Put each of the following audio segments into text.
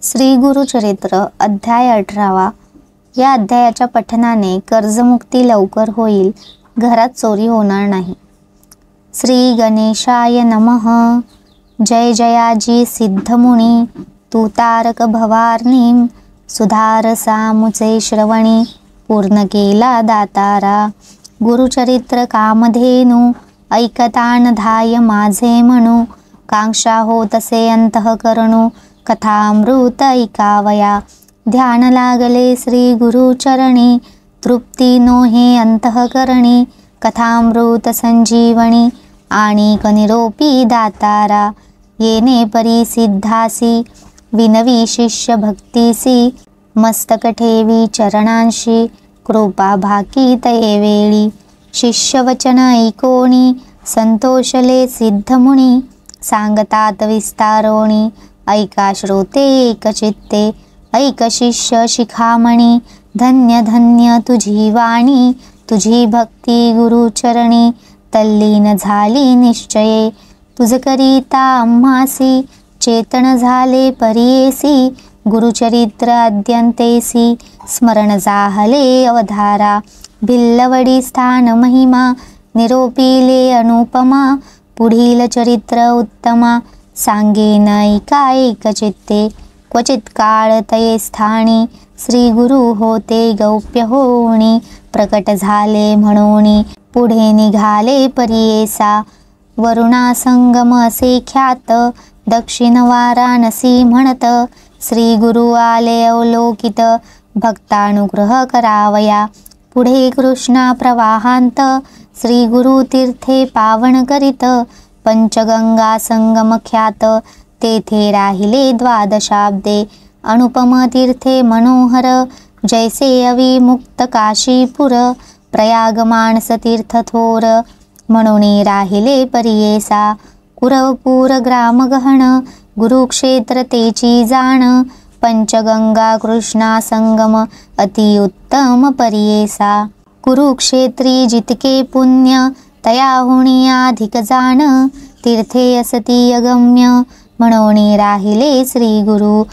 श्री गुरुचरित्र अध्याय 18. या अध्यायाच्या पठनाने कर्जमुक्ती लवकर होईल, घरात चोरी होणार नाही. श्री गणेशाय नमः. जय जयाजी सिद्धमुनी, तू तारक भवार्णीं सुधार सामुचे श्रवणी, पूर्ण केला दातारा. गुरुचरित्र कामधेनू, ऐकतान धाय माझे म्हणू, कांक्षा होतसे अंतःकरणू, कथामृत ऐकावया. ध्यान लागले श्री गुरुचरणी, तृप्ती नोहे अंतःकरणी, कथामृत संजीवनी, आणि कनिरोपी दातारा. येणे परी सिद्धासी, विनवी शिष्य भक्तीसी, मस्तक ठेवी चरणांशी, कृपा भाकी तये वेळी. शिष्यवचन ऐकोणी, संतोषले सिद्धमुनी, सांगतात विस्तारोणी, ऐका श्रोते एकचित्ते. ऐक शिष्य शिखामणी, धन्य धन्य तुझी वाणी, तुझी भक्ती गुरुचरणी, तल्लीन झाली निश्चये. तुझ करिता आम्हासी, चेतन झाले परियेसी, गुरुचरित्र अद्यंतेसी, स्मरण जाहले अवधारा. भिल्लवडी स्थान महिमा, निरोपिले अनुपमा, पुढील चरित्र उत्तमा, सांगेन ऐका एकचित्ते. क्वचित काळ तये स्थानी, श्री गुरु होते गौप्य होणी, प्रकट झाले म्हणूनी, पुढे निघाले परियेसा. वरुणा संगम असे ख्यात, दक्षिण वाराणसी म्हणत, श्री गुरु आले अवलोकित, भक्तानुग्रह करावया. पुढे कृष्णा प्रवाहांत, श्री गुरु तीर्थे पावन करीत, पंचगंगा संगम ख्यात, तेथे राहिले द्वादशाब्दे. अनुपम तीर्थे मनोहर, जैसे अविमुक्त काशीपुर, प्रयाग मानस तीर्थ थोर, म्हणून राहिले परियेसा. कुरवपूर ग्राम गहन, गुरुक्षेत्र तेची जाण, पंचगंगा कृष्णा संगम, अतिउत्तम परियेसा. कुरुक्षेत्री जितके पुण्य, तयाहुनी अधिक जाण, तीर्थे असती अगम्य, म्हणून राहिले श्री गुरु.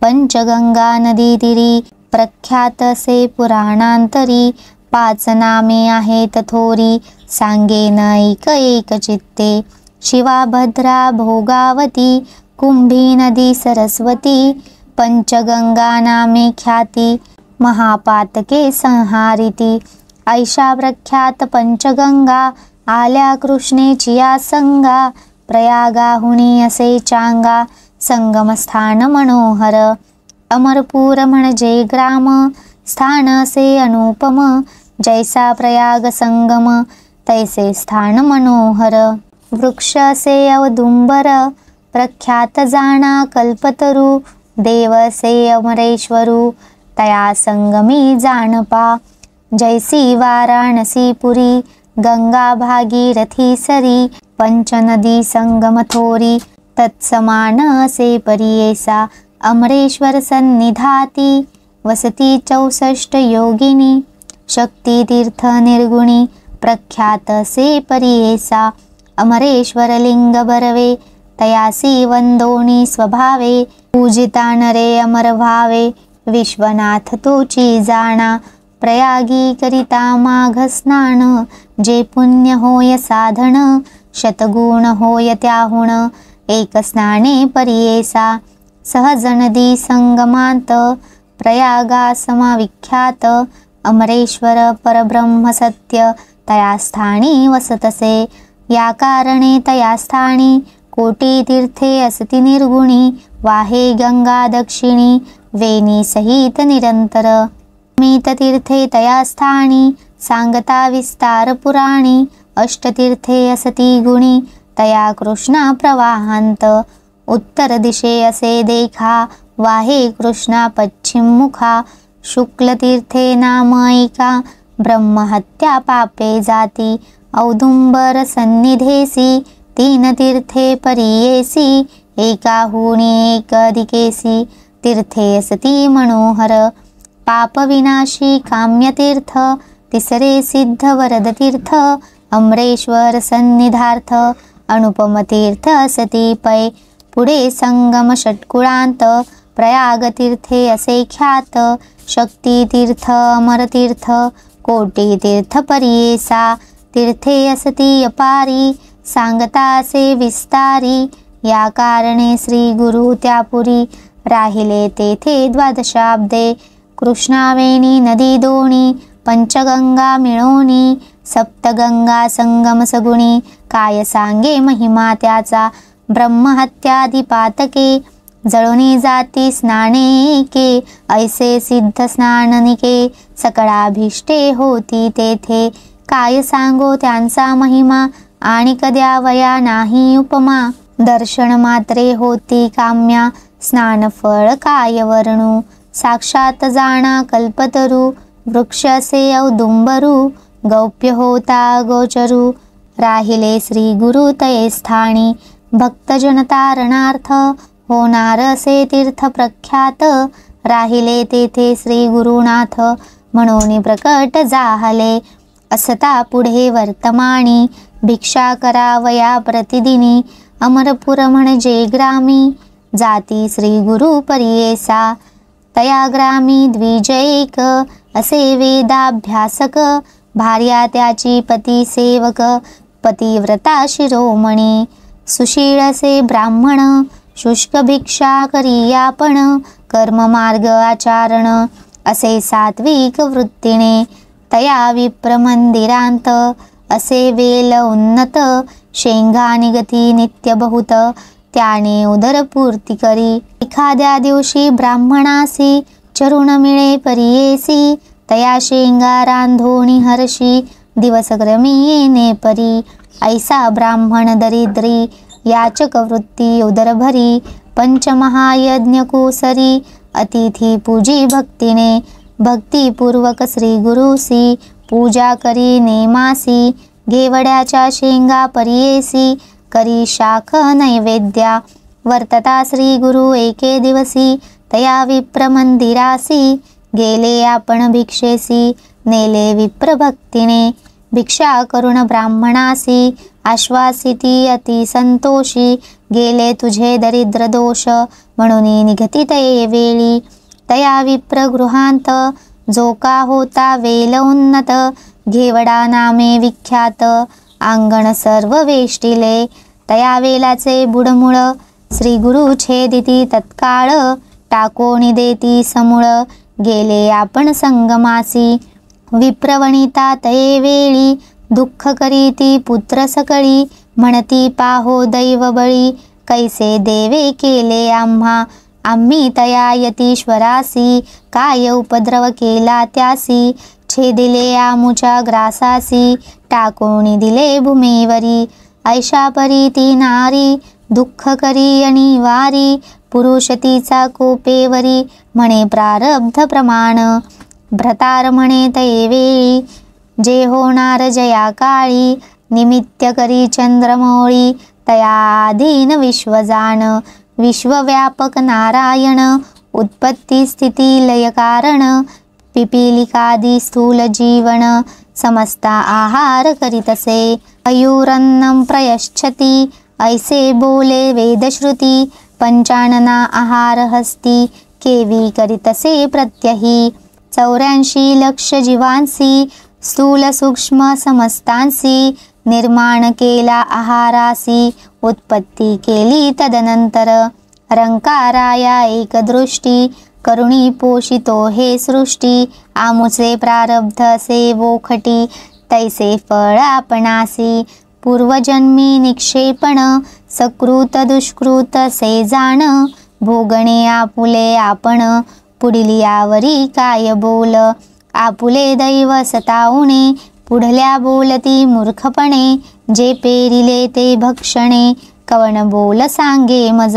पंचगंगा नदी तीरी, प्रख्यात से पुराणांतरी, 5 नामे आहेत थोरी, सांगेन ऐक एकचित्ते. शिवा भद्रा भोगावती, कुंभी नदी सरस्वती, पंचगंगा नामे ख्याती, महापातके संहारिती. ऐशा प्रख्यात पंचगंगा, आल्या कृष्णेचिया संगा, प्रयागाहुनी असे चांगा, संगमस्थान मनोहर. अमरपूर म्हणजे ग्राम, स्थान असे अनुपम, जैसा प्रयाग संगम, तैसे स्थान मनोहर. वृक्ष असे औदुंबर, प्रख्यात जाणा कल्पतरू, देव असे अमरेश्वरू, तया संगमी जाणपा. जैसी वाराणसी पुरी, गंगा भागीरथी सरी, पंचनदी संगम थोरी, तत्समान असे परियेसा. अमरेश्वर सन्निधाती, वसती 64 योगिनी, शक्ती तीर्थ निर्गुणी, प्रख्यात असे परियेसा. अमरेश्वर लिंग बरवे, तयासी वंदोनी स्वभावे, पूजिता नरे अमर भावे, विश्वनाथ तोची जाणा. प्रयागी करिता माघ स्नान, जे पुण्य होय साधन, शतगुण होय त्याहुण, एक स्नाने परियेसा. सहज नदी संगमांत, प्रयागा समाविख्यात, अमरेश्वर परब्रह्म सत्य, तया स्थानी वसतसे. या कारणे तया स्थानी, कोटी तीर्थे असती निर्गुणी, वाहे गंगा दक्षिणी, वेणी सहित निरंतर. मीत तीर्थे तया स्थानी, सांगता विस्तार पुराणी, अष्टतीर्थे असती गुणी, तया कृष्णा प्रवाहांत. उत्तर दिशे असे देखा, वाहे कृष्णा पश्चिम मुखा, शुक्ल तीर्थे नाम ऐका, ब्रह्महत्या पापे जाती. औदुंबर सन्निधेसी, 3 तीर्थे परियेसी, एकाहुनी एक अधिकेसी, तीर्थे असती मनोहर. पापविनाशी काम्यतीर्थ, तिसरे सिद्ध वरद तीर्थ, अमरेश्वर सन्निधार्थ, अनुपम तीर्थ असती पै. पुढे संगम षटकुळांत, प्रयागतीर्थे असे ख्यात, शक्तितीर्थ अमरतीर्थ कोटी तीर्थ परियेसा, तीर्थे असती अपारी सांगता असे विस्तारी, या कारणे श्री गुरु त्यापुरी राहिले तेथे द्वादशाब्दे, कृष्णावेणी नदी दोणी पंचगंगा मिळोनी, सप्तगंगा संगम सगुणी काय सांगे महिमा त्याचा, ब्रह्महत्यादी पातके जळोनी जाती स्नानेके, ऐसे सिद्ध स्नाननिके सकळाभीष्टे होती तेथे, काय सांगो त्यांचा महिमा आणि कद्या वया नाही उपमा, दर्शन मात्रे होती काम्या स्नानफळ काय वर्णू, साक्षात जाणा कल्पतरू वृक्षसे औदुंबरू, गौप्य होता गोचरू राहिले श्री गुरु तये स्थानी, भक्तजन तारणार्थ होणार असे तीर्थ प्रख्यात, राहिले तेथे श्री गुरुनाथ म्हणून प्रकट झाले, असता पुढे वर्तमानी भिक्षा करावया प्रतिदिनी, अमरपुर म्हणजे ग्रामी जाती श्री गुरु परियेसा, तया ग्रामी द्विजैक असे वेदाभ्यासक, भार्या त्याची पती सेवक पतिव्रता शिरोमणी, सुशील असे ब्राह्मण शुष्क भिक्षा करी आपण, कर्ममार्ग आचरण असे सात्विक वृत्तीने, तया विप्र मंदिरांत असे वेल उन्नत, शेंगा निगती नित्य बहुत त्याने उदरपूर्ती करी, एखाद्या दिवशी ब्राह्मणासी चरुण मिळे परियेसी, तया शेंगा रांधोणी हर्षी दिवसक्रमी येणे परी, ऐसा ब्राह्मण दरिद्री याचक वृत्ती उदरभरी, पंचमहायज्ञ कुसरी अतिथी पूजी भक्तीने, भक्तिपूर्वक श्री गुरुसी पूजा करी नेमासी, घेवड्याच्या शेंगा परियेसी करी शाख नैवेद्या, वर्तता श्री गुरु एके दिवसी तया विप्र मंदिरासी, गेले आपण भिक्षेसी नेले विप्र भक्तीने, भिक्षा करुण ब्राह्मणासी आश्वासिती अति संतोषी, गेले तुझे दरिद्र दोष म्हणून निघती तये वेळी, तया विप्र गृहांत जो का होता वेल उन्नत, घेवडा नामे विख्यात अंगण सर्व वेष्टिले, तया वेलाचे बुडमुळ श्री गुरु छेदिती तत्काळ, टाकोणी देती समूळ गेले आपण संगमासी, विप्रवणिता तये वेळी दुःख करीती पुत्र सकळी, म्हणती पाहो दैव बळी कैसे देवे केले आम्हा, आम्ही तया यतीश्वरासी काय उपद्रव केला त्यासी, छेदिले आमुच्या ग्रासासी टाकोणी दिले भूमीवरी, ऐशा परी ती नारी दुःख करी अनिवारी, पुरुष तिचा कोपेवरी म्हणे प्रारब्ध प्रमाण, भ्रतार म्हणे तये वेळी जे होणार जया काळी, निमित्य करी चंद्रमौळी तयाधीन विश्वजान, विश्वव्यापक नारायण उत्पत्ती स्थिती लय कारण, पिपीलिकादी स्थूल जीवन समस्ता आहार करीतसे, मयूरन्नं प्रयच्छति ऐसे बोले वेदश्रुती, पंचानना आहार हस्ती केवी करीतसे प्रत्यही, 84 लक्ष जीवांसी स्थूल सूक्ष्म समस्तांसी, निर्माण केला आहारासी उत्पत्ती केली तदनंतर, रंकाराया एकदृष्टी करुणी पोषितो हे सृष्टी, आमुचे प्रारब्ध से वोखटी तैसे फळ आपणासी, पूर्वजन्मी निक्षेपण सकृत दुष्कृत से जाण, भोगणे आपुले आपण पुढील यावरी काय बोल, आपुले दैव सतावणे पुढल्या बोलती मूर्खपणे, जे पेरिले ते भक्षणे कवन बोल सांगे मज,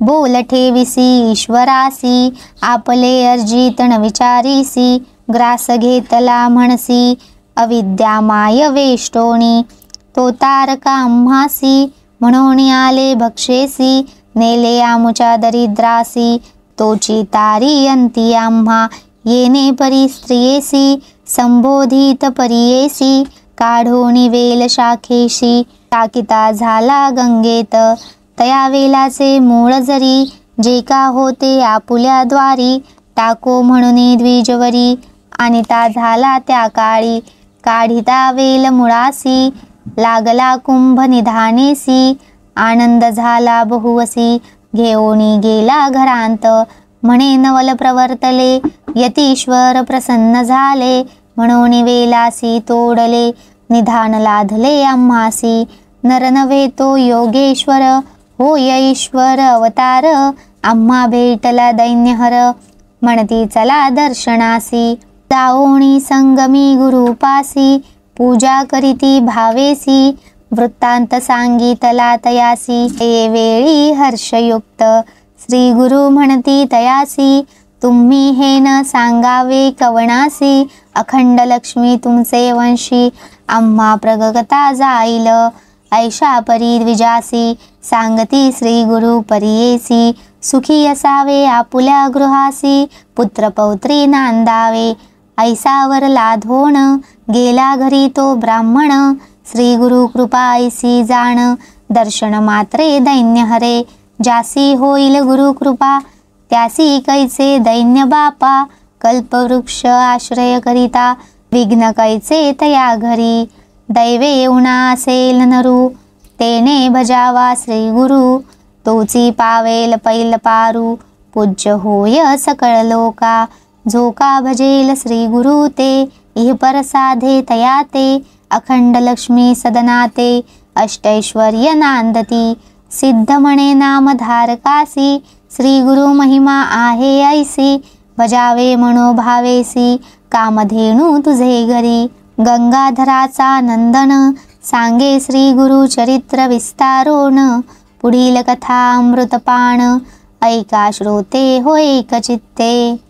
बोल ठेविसी ईश्वरासी आपले अर्जित न विचारीसी, ग्रास घेतला म्हणसी अविद्या माय वेष्टोणी, तो तारका आम्हासी म्हणून आले भक्षेसी, नेले आमुच्या दरिद्रासी तोची तारी अंती आम्हा, येणे परी स्त्रियेसी संबोधित परियेसी, काढोनी वेल शाखेशी टाकिता झाला गंगेत, तया वेलाचे मूळ जरी जे का होते आपुल्या द्वारी, टाको म्हणून द्विजवरी, अनिता झाला त्या काळी, काढिता वेल मुळासी, लागला कुंभ निधानेसी, आनंद झाला बहुवसी, घेऊनी गेला घरांत, म्हणे नवल प्रवर्तले, यतीश्वर प्रसन्न झाले, म्हणून वेलासी तोडले, निधान लाधले आम्हासी, नर नव्हे तो योगेश्वर, होय ईश्वर अवतार, आम्हा भेटला दैन्यहर, म्हणती चला दर्शनासी, जाओणी संगमी गुरुपासी, पूजा करीती भावेसी, वृत्तांत सांगितला तयासी, ते वेळी हर्षयुक्त, श्री गुरु म्हणती तयासी, तुम्ही हे न सांगावे कवणासी, अखंड लक्ष्मी तुमचे वंशी, आम्हा प्रगगता जाईल, ऐशा परी द्विजासी, सांगती श्री गुरु परियेसी, सुखी असावे आपुल्या गृहासी, पुत्र पौत्री नांदावे, ऐसावर लाधोण, गेला घरी तो ब्राह्मण, श्री गुरु कृपा ऐसी जाण, दर्शन मात्रे दैन्य हरे, ज्यासी होईल गुरु कृपा, त्यासी कैचे दैन्य बापा, कल्पवृक्ष आश्रय करिता, विघ्न कैचे तया घरी, दैवे येऊना असेल नरू, तेने भजावा श्री गुरु, तोची पावेल पैल पारू, पूज्य होय सकळ लोका, जो का भजेल श्री गुरु ते, इह पर साधे तया ते, अखंड लक्ष्मी सदनाते, अष्टैश्वर्य नांदती, सिद्ध म्हणे नामधारकासी, श्री गुरु महिमा आहे ऐसी, भजावे मनोभावेसी, कामधेनू तुझे घरी, गंगाधराचा नंदन, सांगे श्री गुरु चरित्र विस्तारोन, पुढील कथा अमृतपान, ऐका श्रोते हो एकचित्ते.